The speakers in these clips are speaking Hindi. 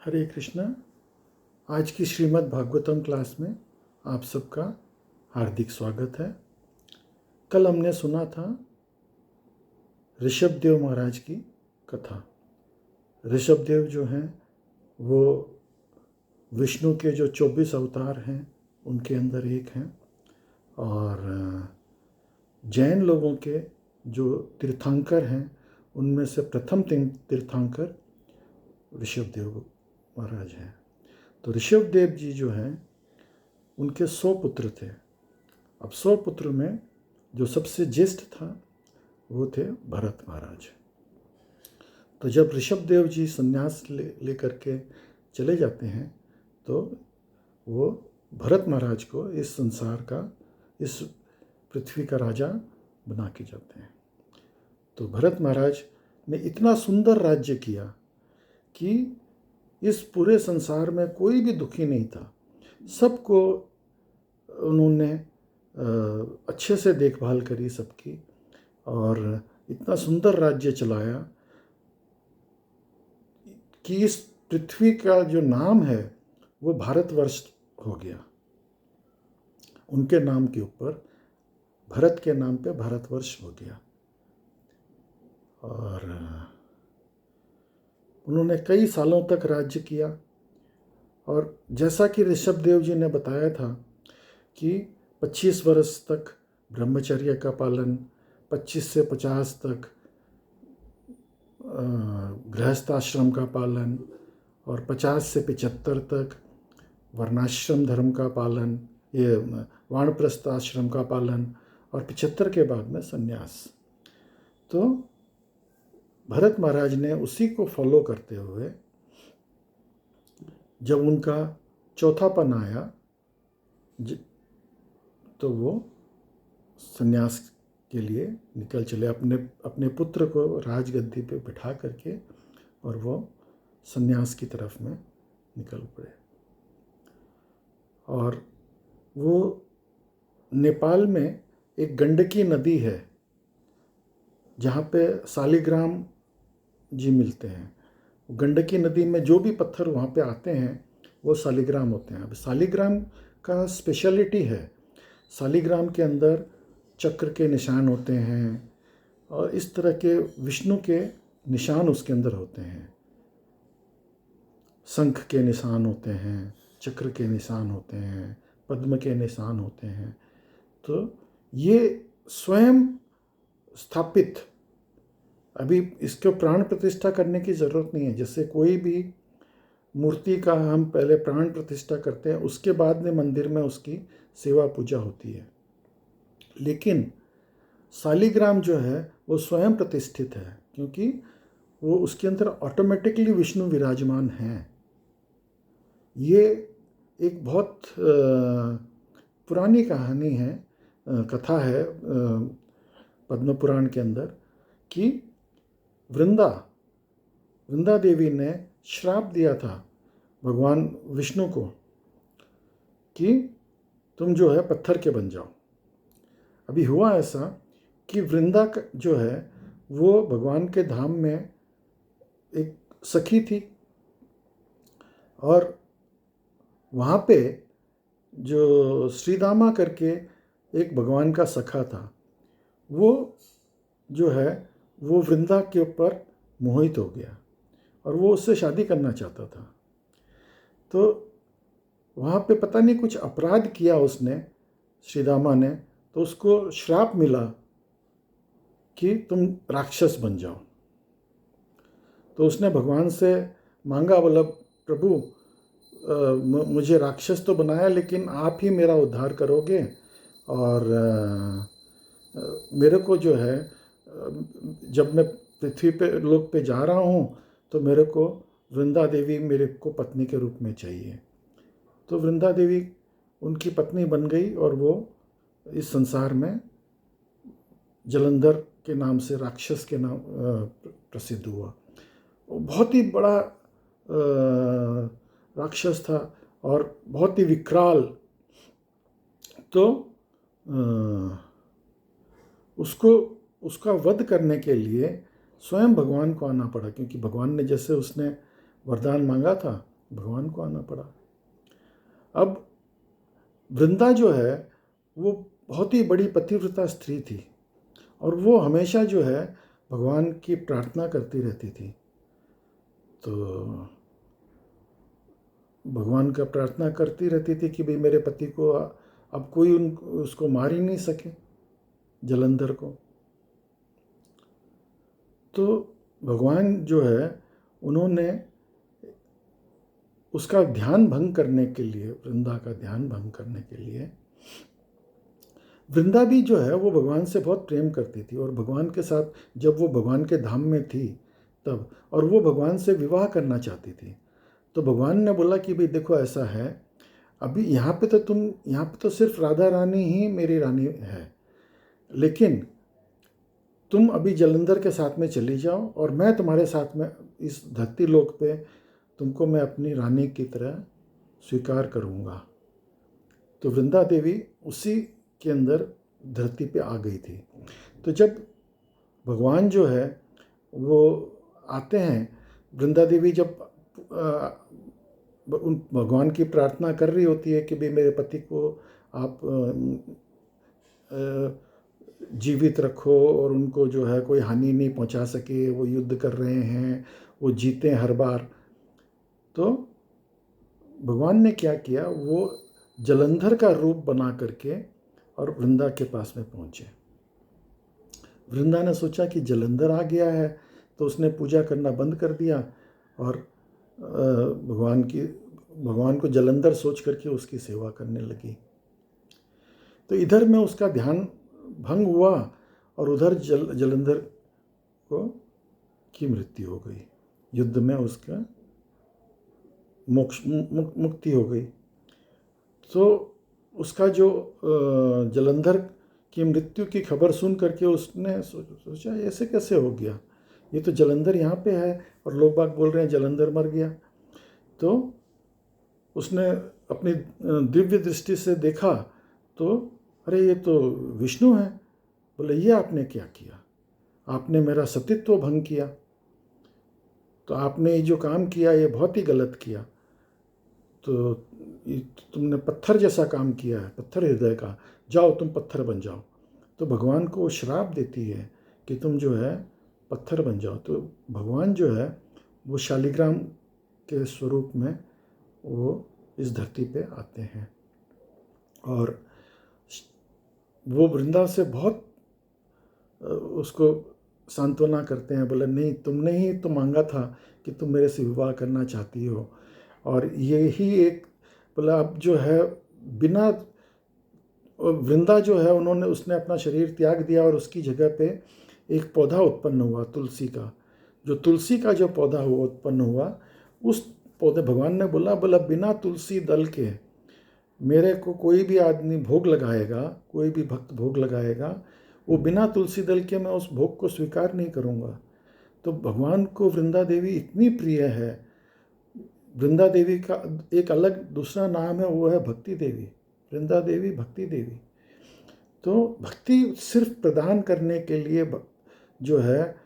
हरे कृष्णा। आज की श्रीमद् भागवतम क्लास में आप सबका हार्दिक स्वागत है। कल हमने सुना था ऋषभदेव महाराज की कथा। ऋषभदेव जो हैं वो विष्णु के जो 24 अवतार हैं उनके अंदर एक हैं, और जैन लोगों के जो तीर्थंकर हैं उनमें से प्रथम तीर्थंकर ऋषभदेव महाराज हैं। तो ऋषभदेव जी जो हैं उनके 100 पुत्र थे। अब 100 पुत्र में जो सबसे ज्येष्ठ था वो थे भरत महाराज। तो जब ऋषभदेव जी संन्यास लेकर के चले जाते हैं तो वो भरत महाराज को इस संसार का, इस पृथ्वी का राजा बना के जाते हैं। तो भरत महाराज ने इतना सुंदर राज्य किया कि इस पूरे संसार में कोई भी दुखी नहीं था। सबको उन्होंने अच्छे से देखभाल करी सबकी, और इतना सुंदर राज्य चलाया कि इस पृथ्वी का जो नाम है वो भारतवर्ष हो गया। उनके नाम के ऊपर, भरत के नाम पे भारतवर्ष हो गया। और उन्होंने कई सालों तक राज्य किया। और जैसा कि ऋषभदेव जी ने बताया था कि 25 वर्ष तक ब्रह्मचर्य का पालन, 25 से 50 तक गृहस्थ आश्रम का पालन, और 50 से 75 तक वर्णाश्रम धर्म का पालन, ये वानप्रस्थ आश्रम का पालन, और 75 के बाद में संन्यास। तो भरत महाराज ने उसी को फॉलो करते हुए जब उनका चौथापन आया तो वो संन्यास के लिए निकल चले, अपने पुत्र को राजगद्दी पे बिठा करके, और वो संन्यास की तरफ में निकल पड़े। और वो नेपाल में एक गंडकी नदी है जहाँ पे शालिग्राम जी मिलते हैं। गंडकी नदी में जो भी पत्थर वहाँ पे आते हैं वो शालिग्राम होते हैं। अब शालिग्राम का स्पेशलिटी है, शालिग्राम के अंदर चक्र के निशान होते हैं और इस तरह के विष्णु के निशान उसके अंदर होते हैं। शंख के निशान होते हैं, चक्र के निशान होते हैं, पद्म के निशान होते हैं। तो ये स्वयं स्थापित, अभी इसको प्राण प्रतिष्ठा करने की ज़रूरत नहीं है। जैसे कोई भी मूर्ति का हम पहले प्राण प्रतिष्ठा करते हैं, उसके बाद में मंदिर में उसकी सेवा पूजा होती है। लेकिन शालिग्राम जो है वो स्वयं प्रतिष्ठित है, क्योंकि वो उसके अंदर ऑटोमेटिकली विष्णु विराजमान हैं। ये एक बहुत पुरानी कहानी है, कथा है पद्म पुराण के अंदर, कि वृंदा देवी ने श्राप दिया था भगवान विष्णु को कि तुम जो है पत्थर के बन जाओ। अभी हुआ ऐसा कि वृंदा जो है वो भगवान के धाम में एक सखी थी, और वहाँ पे जो श्रीदामा करके एक भगवान का सखा था, वो जो है वो वृंदा के ऊपर मोहित हो गया और वो उससे शादी करना चाहता था। तो वहाँ पे पता नहीं कुछ अपराध किया उसने, श्रीदामा ने, तो उसको श्राप मिला कि तुम राक्षस बन जाओ। तो उसने भगवान से मांगा, बोला प्रभु मुझे राक्षस तो बनाया, लेकिन आप ही मेरा उद्धार करोगे, और मेरे को जो है जब मैं पृथ्वी पे लोक पे जा रहा हूँ तो मेरे को वृंदा देवी मेरे को पत्नी के रूप में चाहिए। तो वृंदा देवी उनकी पत्नी बन गई और वो इस संसार में जलंधर के नाम से, राक्षस के नाम प्रसिद्ध हुआ। वो बहुत ही बड़ा राक्षस था और बहुत ही विकराल। तो उसका वध करने के लिए स्वयं भगवान को आना पड़ा, क्योंकि भगवान ने जैसे उसने वरदान मांगा था भगवान को आना पड़ा। अब वृंदा जो है वो बहुत ही बड़ी पतिव्रता स्त्री थी और वो हमेशा जो है भगवान की प्रार्थना करती रहती थी। तो भगवान का प्रार्थना करती रहती थी कि भाई मेरे पति को अब कोई उसको मार ही नहीं सके, जलंधर को। तो भगवान जो है उन्होंने उसका ध्यान भंग करने के लिए, वृंदा का ध्यान भंग करने के लिए, वृंदा भी जो है वो भगवान से बहुत प्रेम करती थी और भगवान के साथ जब वो भगवान के धाम में थी तब, और वो भगवान से विवाह करना चाहती थी। तो भगवान ने बोला कि भाई देखो ऐसा है, अभी यहाँ पे तो सिर्फ राधा रानी ही मेरी रानी है, लेकिन तुम अभी जलंधर के साथ में चली जाओ और मैं तुम्हारे साथ में इस धरती लोक पे तुमको मैं अपनी रानी की तरह स्वीकार करूँगा। तो वृंदा देवी उसी के अंदर धरती पे आ गई थी। तो जब भगवान जो है वो आते हैं, वृंदा देवी जब उन भगवान की प्रार्थना कर रही होती है कि भाई मेरे पति को आप जीवित रखो और उनको जो है कोई हानि नहीं पहुंचा सके, वो युद्ध कर रहे हैं, वो जीते हर बार। तो भगवान ने क्या किया, वो जलंधर का रूप बना करके और वृंदा के पास में पहुंचे। वृंदा ने सोचा कि जलंधर आ गया है, तो उसने पूजा करना बंद कर दिया और भगवान को जलंधर सोच करके उसकी सेवा करने लगी। तो इधर में उसका ध्यान भंग हुआ और उधर जलंधर की मृत्यु हो गई, युद्ध में उसका मुक्ति हो गई। तो उसका जो जलंधर की मृत्यु की खबर सुन करके उसने सोचा ऐसे कैसे हो गया, ये तो जलंधर यहाँ पे है और लोग बाग बोल रहे हैं जलंधर मर गया। तो उसने अपनी दिव्य दृष्टि से देखा तो अरे ये तो विष्णु है। बोले ये आपने क्या किया, आपने मेरा सतीत्व भंग किया, तो आपने ये जो काम किया ये बहुत ही गलत किया। तो तुमने पत्थर जैसा काम किया है, पत्थर हृदय का, जाओ तुम पत्थर बन जाओ। तो भगवान को श्राप देती है कि तुम जो है पत्थर बन जाओ। तो भगवान जो है वो शालिग्राम के स्वरूप में वो इस धरती पे आते हैं और वो वृंदा से बहुत उसको सांत्वना करते हैं। बोले नहीं, तुमने ही तो मांगा था कि तुम मेरे से विवाह करना चाहती हो, और यही एक बोला अब जो है बिना वृंदा जो है उसने अपना शरीर त्याग दिया और उसकी जगह पे एक पौधा उत्पन्न हुआ तुलसी का। जो तुलसी का जो पौधा हुआ उत्पन्न हुआ, उस पौधे भगवान ने बोला बिना तुलसी दल के मेरे को कोई भी आदमी भोग लगाएगा, कोई भी भक्त भोग लगाएगा, वो बिना तुलसी दल के मैं उस भोग को स्वीकार नहीं करूँगा। तो भगवान को वृंदा देवी इतनी प्रिय है। वृंदा देवी का एक अलग दूसरा नाम है, वो है भक्ति देवी। वृंदा देवी भक्ति देवी। तो भक्ति सिर्फ प्रदान करने के लिए जो है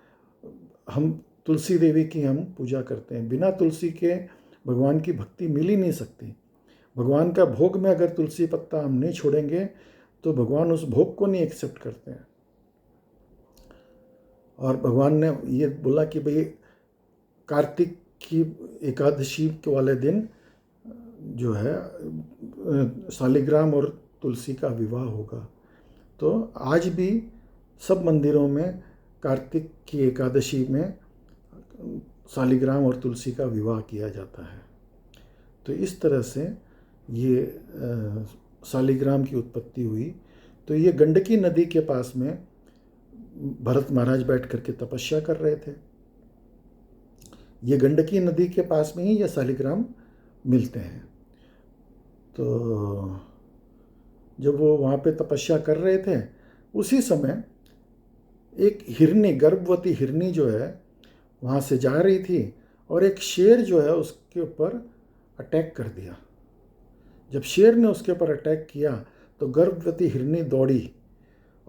हम तुलसी देवी की हम पूजा करते हैं। बिना तुलसी के भगवान की भक्ति मिल ही नहीं सकती। भगवान का भोग में अगर तुलसी पत्ता हम नहीं छोड़ेंगे तो भगवान उस भोग को नहीं एक्सेप्ट करते हैं। और भगवान ने ये बोला कि भाई कार्तिक की एकादशी के वाले दिन जो है शालिग्राम और तुलसी का विवाह होगा। तो आज भी सब मंदिरों में कार्तिक की एकादशी में शालिग्राम और तुलसी का विवाह किया जाता है। तो इस तरह से ये शालिग्राम की उत्पत्ति हुई। तो ये गंडकी नदी के पास में भरत महाराज बैठ करके तपस्या कर रहे थे। ये गंडकी नदी के पास में ही ये शालिग्राम मिलते हैं। तो जब वो वहाँ पे तपस्या कर रहे थे, उसी समय एक हिरनी, गर्भवती हिरनी जो है वहाँ से जा रही थी और एक शेर जो है उसके ऊपर अटैक कर दिया। जब शेर ने उसके ऊपर अटैक किया तो गर्भवती हिरनी दौड़ी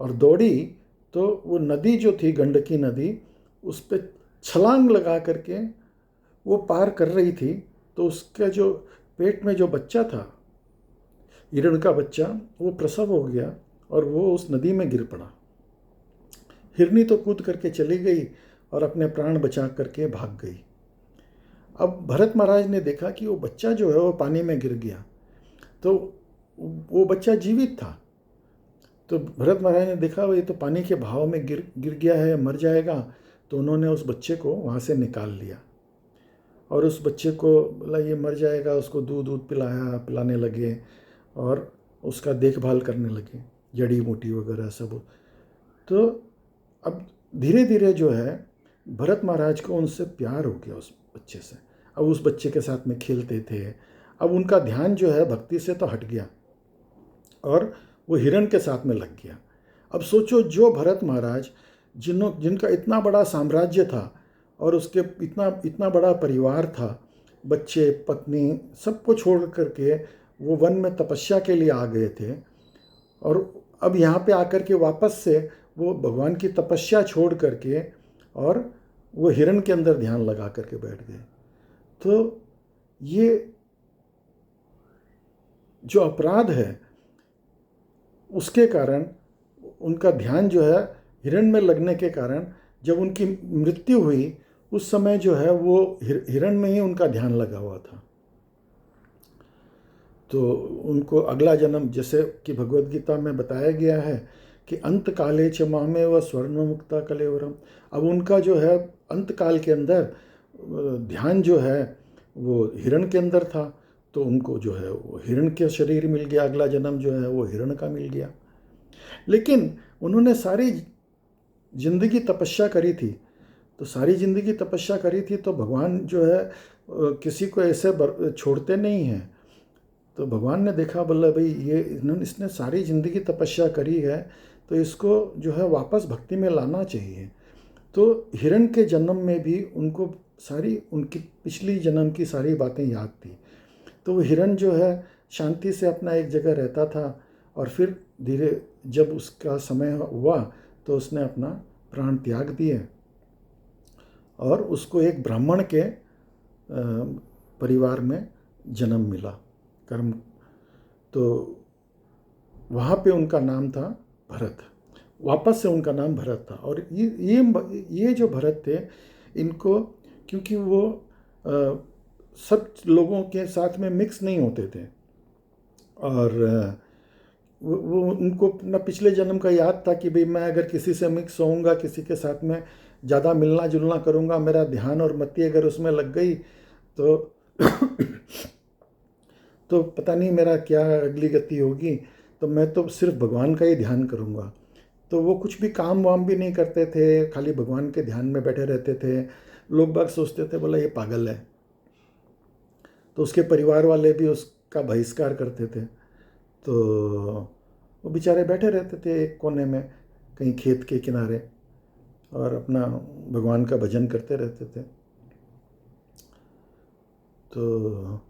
और दौड़ी तो वो नदी जो थी गंडकी नदी, उस पर छलांग लगा करके वो पार कर रही थी। तो उसका जो पेट में जो बच्चा था, हिरण का बच्चा, वो प्रसव हो गया और वो उस नदी में गिर पड़ा। हिरनी तो कूद करके चली गई और अपने प्राण बचा करके भाग गई। अब भरत महाराज ने देखा कि वो बच्चा जो है वो पानी में गिर गया, तो वो बच्चा जीवित था। तो भरत महाराज ने देखा ये तो पानी के बहाव में गिर गया है, मर जाएगा। तो उन्होंने उस बच्चे को वहाँ से निकाल लिया और उस बच्चे को बोला ये मर जाएगा, उसको दूध पिलाने लगे और उसका देखभाल करने लगे, जड़ी बूटी वगैरह सब। तो अब धीरे धीरे जो है भरत महाराज को उनसे प्यार हो गया उस बच्चे से। अब उस बच्चे के साथ में खेलते थे। अब उनका ध्यान जो है भक्ति से तो हट गया और वो हिरण के साथ में लग गया। अब सोचो, जो भरत महाराज जिनका इतना बड़ा साम्राज्य था और उसके इतना बड़ा परिवार था, बच्चे पत्नी सबको छोड़ करके वो वन में तपस्या के लिए आ गए थे, और अब यहाँ पे आकर के वापस से वो भगवान की तपस्या छोड़ करके और वो हिरण के अंदर ध्यान लगा करके बैठ गए। तो ये जो अपराध है उसके कारण उनका ध्यान जो है हिरण में लगने के कारण जब उनकी मृत्यु हुई उस समय जो है वो हिरण में ही उनका ध्यान लगा हुआ था। तो उनको अगला जन्म, जैसे कि भगवद गीता में बताया गया है कि अंत काले च मामे व स्वर्ण मुक्ता कलेवरम। अब उनका जो है अंत काल के अंदर ध्यान जो है वो हिरण के अंदर था, तो उनको जो है वो हिरण के शरीर मिल गया, अगला जन्म जो है वो हिरण का मिल गया। लेकिन उन्होंने सारी जिंदगी तपस्या करी थी, तो सारी जिंदगी तपस्या करी थी तो भगवान जो है किसी को ऐसे छोड़ते नहीं हैं। तो भगवान ने देखा, बोला भाई इसने सारी ज़िंदगी तपस्या करी है तो इसको जो है वापस भक्ति में लाना चाहिए। तो हिरण के जन्म में भी उनको सारी उनकी पिछली जन्म की सारी बातें याद थी। तो वो हिरण जो है शांति से अपना एक जगह रहता था और फिर धीरे जब उसका समय हुआ तो उसने अपना प्राण त्याग दिए और उसको एक ब्राह्मण के परिवार में जन्म मिला कर्म। तो वहाँ पे उनका नाम था भरत, वापस से उनका नाम भरत था। और ये जो भरत थे, इनको क्योंकि वो सब लोगों के साथ में मिक्स नहीं होते थे और वो उनको अपना पिछले जन्म का याद था कि भाई मैं अगर किसी से मिक्स होऊंगा, किसी के साथ में ज़्यादा मिलना जुलना करूंगा, मेरा ध्यान और मति अगर उसमें लग गई तो तो पता नहीं मेरा क्या अगली गति होगी। तो मैं तो सिर्फ भगवान का ही ध्यान करूंगा। तो वो कुछ भी काम वाम भी नहीं करते थे, खाली भगवान के ध्यान में बैठे रहते थे। लोग बाग सोचते थे बोला ये पागल है, तो उसके परिवार वाले भी उसका बहिष्कार करते थे। तो वो बेचारे बैठे रहते थे एक कोने में कहीं खेत के किनारे और अपना भगवान का भजन करते रहते थे। तो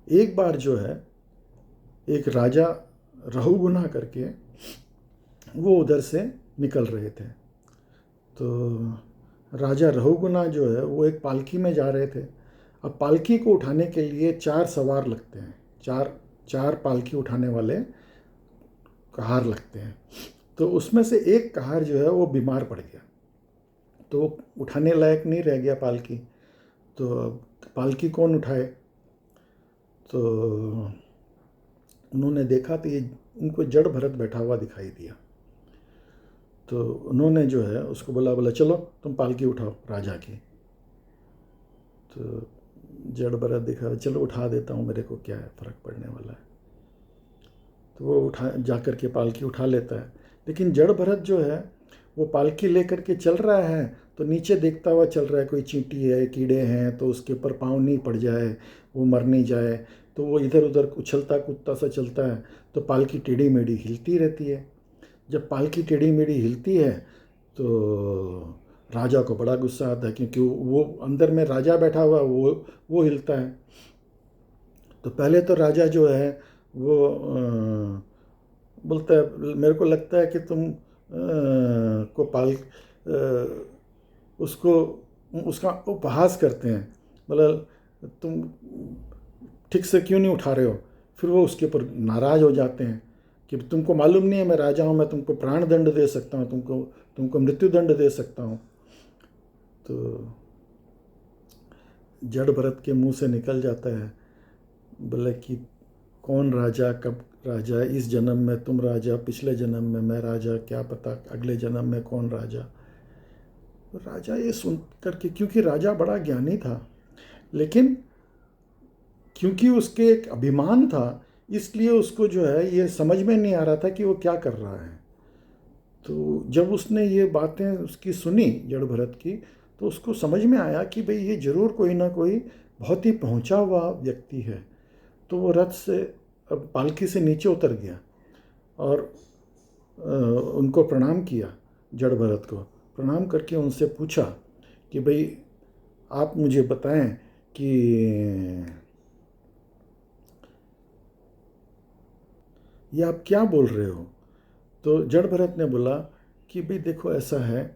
एक बार जो है एक राजा रहुगुना करके वो उधर से निकल रहे थे। तो राजा रहुगुना जो है वो एक पालकी में जा रहे थे। अब पालकी को उठाने के लिए 4 सवार लगते हैं, चार पालकी उठाने वाले कहार लगते हैं। तो उसमें से एक कहार जो है वो बीमार पड़ गया, तो वो उठाने लायक नहीं रह गया पालकी। तो पालकी कौन उठाए? तो उन्होंने देखा तो ये उनको जड़ भरत बैठा हुआ दिखाई दिया। तो उन्होंने जो है उसको बोला चलो तुम पालकी उठाओ राजा की। तो जड़ भरत दिखा, चलो उठा देता हूँ, मेरे को क्या है, फ़र्क पड़ने वाला है। तो वो जाकर के पालकी उठा लेता है। लेकिन जड़ भरत जो है वो पालकी लेकर के चल रहा है तो नीचे देखता हुआ चल रहा है, कोई चींटी है, कीड़े हैं तो उसके ऊपर पाँव नहीं पड़ जाए, वो मर नहीं जाए। तो वो इधर उधर उछलता कूदता सा चलता है। तो पालकी टेढ़ी मेढ़ी हिलती रहती है। जब पालकी टेढ़ी मेढ़ी हिलती है तो राजा को बड़ा गुस्सा आता है, क्योंकि वो अंदर में राजा बैठा हुआ वो हिलता है। तो पहले तो राजा जो है वो बोलता है, मेरे को लगता है कि तुम को उसको उसका उपहास करते हैं, मतलब तुम ठीक से क्यों नहीं उठा रहे हो। फिर वो उसके ऊपर नाराज़ हो जाते हैं कि तुमको मालूम नहीं है मैं राजा हूँ, मैं तुमको प्राण दंड दे सकता हूँ, तुमको मृत्यु दंड दे सकता हूँ। तो जड़ भरत के मुंह से निकल जाता है, बोले कि कौन राजा, कब राजा, इस जन्म में तुम राजा, पिछले जन्म में मैं राजा, क्या पता अगले जन्म में कौन राजा। राजा ये सुन करके, क्योंकि राजा बड़ा ज्ञानी था, लेकिन क्योंकि उसके एक अभिमान था, इसलिए उसको जो है ये समझ में नहीं आ रहा था कि वो क्या कर रहा है। तो जब उसने ये बातें उसकी सुनी जड़ भरत की, तो उसको समझ में आया कि भाई ये जरूर कोई ना कोई बहुत ही पहुंचा हुआ व्यक्ति है। तो वो रथ से, पालकी से नीचे उतर गया और उनको प्रणाम किया, जड़ भरत को प्रणाम करके उनसे पूछा कि भाई आप मुझे बताएं कि ये आप क्या बोल रहे हो। तो जड़ भरत ने बोला कि भाई देखो ऐसा है,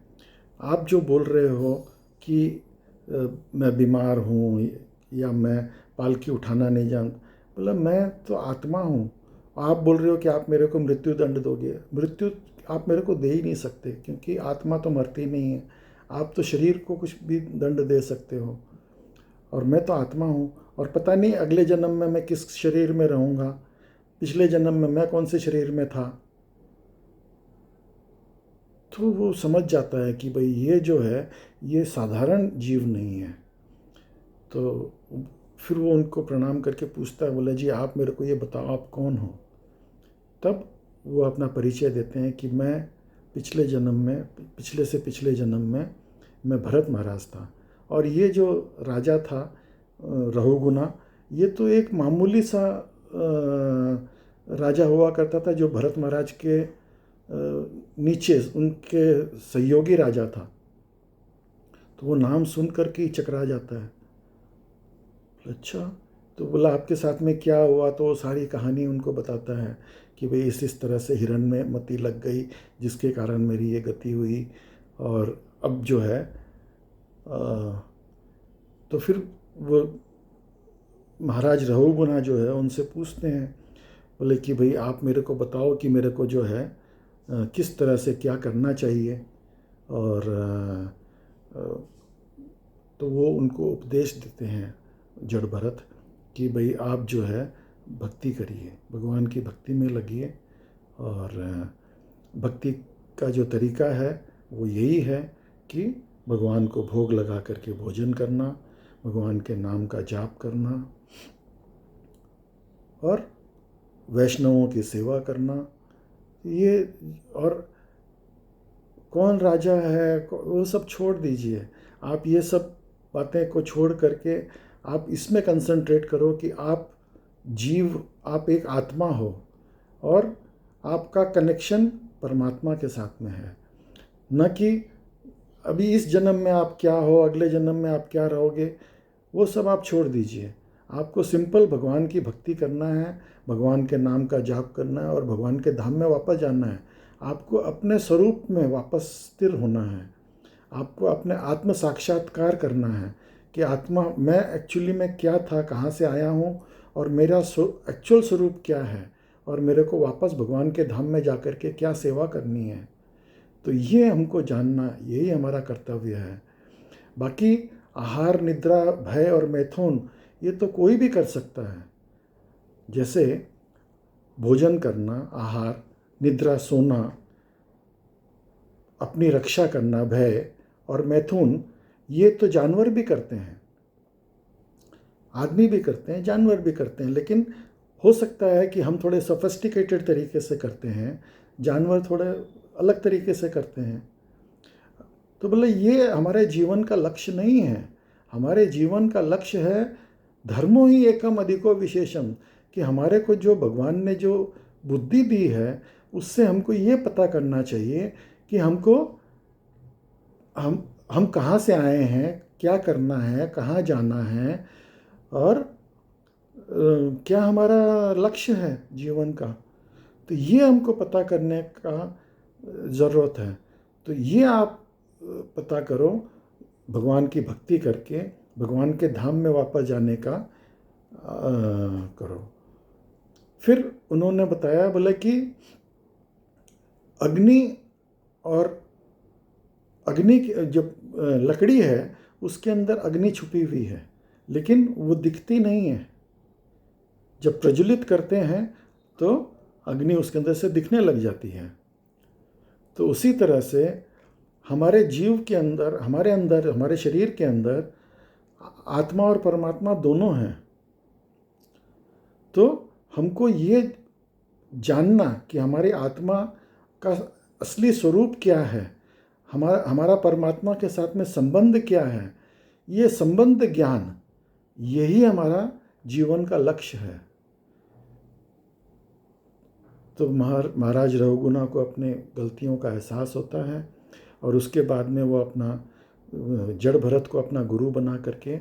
आप जो बोल रहे हो कि मैं बीमार हूँ या मैं पालकी उठाना नहीं जान, बोला मैं तो आत्मा हूँ। आप बोल रहे हो कि आप मेरे को मृत्यु दंड दोगे, मृत्यु आप मेरे को दे ही नहीं सकते, क्योंकि आत्मा तो मरती नहीं है। आप तो शरीर को कुछ भी दंड दे सकते हो, और मैं तो आत्मा हूँ, और पता नहीं अगले जन्म में मैं किस शरीर में रहूँगा, पिछले जन्म में मैं कौन से शरीर में था। तो वो समझ जाता है कि भाई ये जो है ये साधारण जीव नहीं है। तो फिर वो उनको प्रणाम करके पूछता है, बोले जी आप मेरे को ये बताओ आप कौन हो। तब वो अपना परिचय देते हैं कि मैं पिछले जन्म में, पिछले से पिछले जन्म में मैं भरत महाराज था, और ये जो राजा था रहुगुना, ये तो एक मामूली सा राजा हुआ करता था जो भरत महाराज के नीचे उनके सहयोगी राजा था। तो वो नाम सुन करके ही चकरा जाता है। अच्छा, तो बोला आपके साथ में क्या हुआ, तो वो सारी कहानी उनको बताता है कि भाई इस तरह से हिरण में मति लग गई, जिसके कारण मेरी ये गति हुई, और अब जो है तो फिर वो महाराज रहुगुना जो है उनसे पूछते हैं, बोले कि भाई आप मेरे को बताओ कि मेरे को जो है किस तरह से क्या करना चाहिए। और तो वो उनको उपदेश देते हैं जड़ भरत कि भाई आप जो है भक्ति करिए, भगवान की भक्ति में लगिए, और भक्ति का जो तरीका है वो यही है कि भगवान को भोग लगा करके भोजन करना, भगवान के नाम का जाप करना, और वैष्णवों की सेवा करना। ये, और कौन राजा है वो सब छोड़ दीजिए, आप ये सब बातें को छोड़ करके आप इसमें कंसंट्रेट करो कि आप जीव, आप एक आत्मा हो, और आपका कनेक्शन परमात्मा के साथ में है, न कि अभी इस जन्म में आप क्या हो, अगले जन्म में आप क्या रहोगे, वो सब आप छोड़ दीजिए। आपको सिंपल भगवान की भक्ति करना है, भगवान के नाम का जाप करना है, और भगवान के धाम में वापस जाना है। आपको अपने स्वरूप में वापस स्थिर होना है, आपको अपने आत्म साक्षात्कार करना है कि आत्मा मैं एक्चुअली में क्या था, कहाँ से आया हूँ, और मेरा एक्चुअल स्वरूप क्या है, और मेरे को वापस भगवान के धाम में जाकर के क्या सेवा करनी है। तो ये हमको जानना, यही हमारा कर्तव्य है। बाकी आहार, निद्रा, भय और मैथुन ये तो कोई भी कर सकता है। जैसे भोजन करना, आहार, निद्रा, सोना, अपनी रक्षा करना, भय और मैथुन, ये तो जानवर भी करते हैं, आदमी भी करते हैं, जानवर भी करते हैं। लेकिन हो सकता है कि हम थोड़े सोफिस्टिकेटेड तरीके से करते हैं, जानवर थोड़े अलग तरीके से करते हैं। तो बोले ये हमारे जीवन का लक्ष्य नहीं है। हमारे जीवन का लक्ष्य है धर्मो ही एकम अधिको विशेषम, कि हमारे को जो भगवान ने जो बुद्धि दी है उससे हमको ये पता करना चाहिए कि हमको हम कहाँ से आए हैं, क्या करना है, कहाँ जाना है, और क्या हमारा लक्ष्य है जीवन का। तो ये हमको पता करने का ज़रूरत है। तो ये आप पता करो भगवान की भक्ति करके, भगवान के धाम में वापस जाने का करो। फिर उन्होंने बताया, बोले कि अग्नि और अग्नि की जो लकड़ी है उसके अंदर अग्नि छुपी हुई है, लेकिन वो दिखती नहीं है। जब प्रज्वलित करते हैं तो अग्नि उसके अंदर से दिखने लग जाती है। तो उसी तरह से हमारे जीव के अंदर, हमारे शरीर के अंदर आत्मा और परमात्मा दोनों हैं। तो हमको ये जानना कि हमारी आत्मा का असली स्वरूप क्या है, हमारा परमात्मा के साथ में संबंध क्या है, ये संबंध ज्ञान, यही हमारा जीवन का लक्ष्य है। तो महाराज रघुगुना को अपने गलतियों का एहसास होता है और उसके बाद में वो अपना जड़ भरत को अपना गुरु बना करके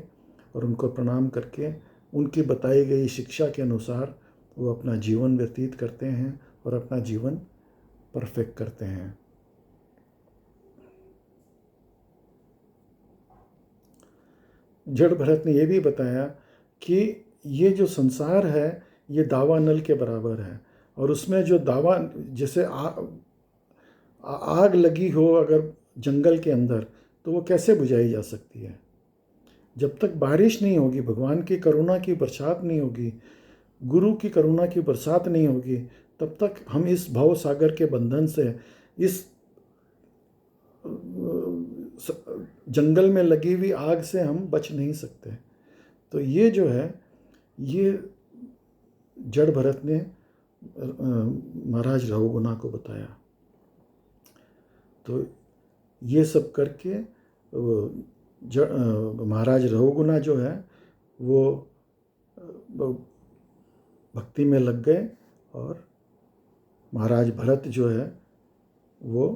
और उनको प्रणाम करके उनकी बताई गई शिक्षा के अनुसार वो अपना जीवन व्यतीत करते हैं और अपना जीवन परफेक्ट करते हैं। जड़ भरत ने ये भी बताया कि ये जो संसार है ये दावानल के बराबर है, और उसमें जो दावा, जैसे आग लगी हो अगर जंगल के अंदर, तो वो कैसे बुझाई जा सकती है? जब तक बारिश नहीं होगी, भगवान की करुणा की बरसात नहीं होगी, गुरु की करुणा की बरसात नहीं होगी, तब तक हम इस भव सागर के बंधन से, इस जंगल में लगी हुई आग से हम बच नहीं सकते। तो ये जो है, ये जड़ भरत ने महाराज रघुगुना को बताया। तो ये सब करके महाराज रघुगुना जो है वो भक्ति में लग गए और महाराज भरत जो है वो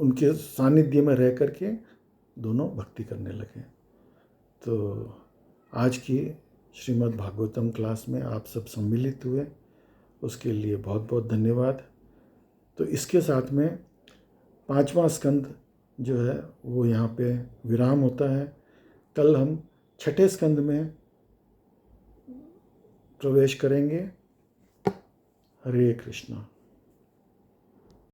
उनके सानिध्य में रह करके दोनों भक्ति करने लगे। तो आज की श्रीमद् भागवतम क्लास में आप सब सम्मिलित हुए, उसके लिए बहुत बहुत धन्यवाद। तो इसके साथ में 5वां स्कंद जो है वो यहाँ पे विराम होता है। कल हम 6ठे स्कंद में प्रवेश करेंगे। हरे कृष्णा।